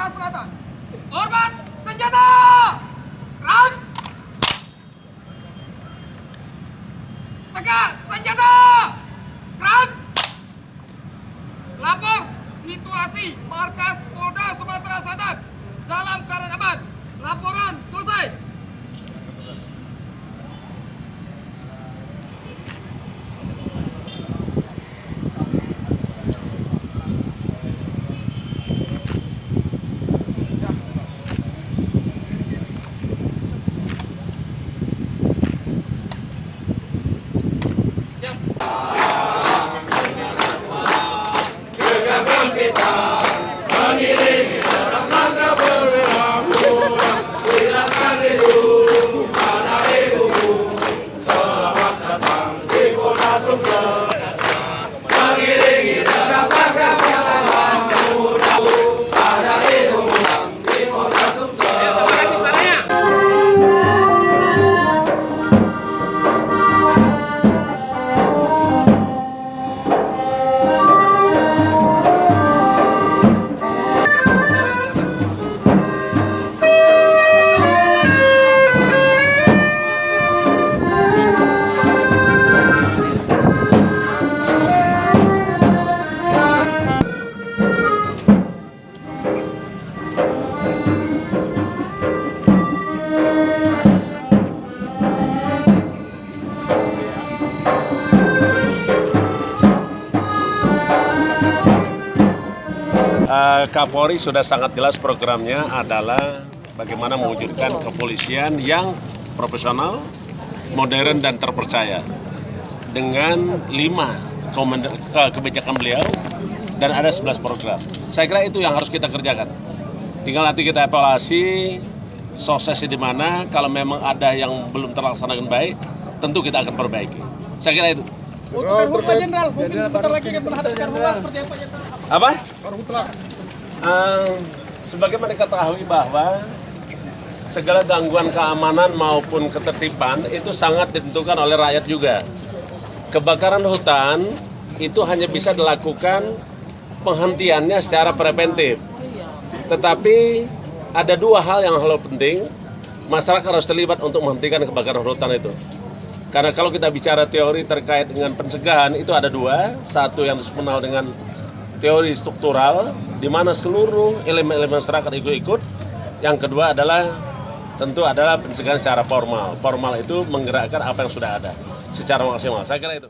Sumatera Selatan. Hormat senjata! Gerak! Tegak senjata! Gerak! Lapor situasi markas Polda Sumatera Selatan dalam keadaan aman. Laporan selesai. Kapolri sudah sangat jelas programnya adalah bagaimana mewujudkan kepolisian yang profesional, modern dan terpercaya dengan 5 kebijakan beliau dan ada 11 program. Saya kira itu yang harus kita kerjakan. Tinggal nanti kita evaluasi suksesnya di mana. Kalau memang ada yang belum terlaksana dengan baik, tentu kita akan perbaiki. Saya kira itu. Untuk Pak Jenderal, mungkin bentar lagi akan menghadap Karhutla seperti apa Jenderal? Apa? Sebagaimana diketahui bahwa segala gangguan keamanan maupun ketertiban itu sangat ditentukan oleh rakyat juga. Kebakaran hutan itu hanya bisa dilakukan penghentiannya secara preventif. Tetapi ada 2 hal yang penting, masyarakat harus terlibat untuk menghentikan kebakaran hutan itu. Karena kalau kita bicara teori terkait dengan pencegahan itu ada 2, satu yang dikenal dengan teori struktural, di mana seluruh elemen-elemen masyarakat ikut-ikut. Yang kedua adalah tentu adalah pencegahan secara formal. Formal itu menggerakkan apa yang sudah ada secara maksimal. Saya kira itu.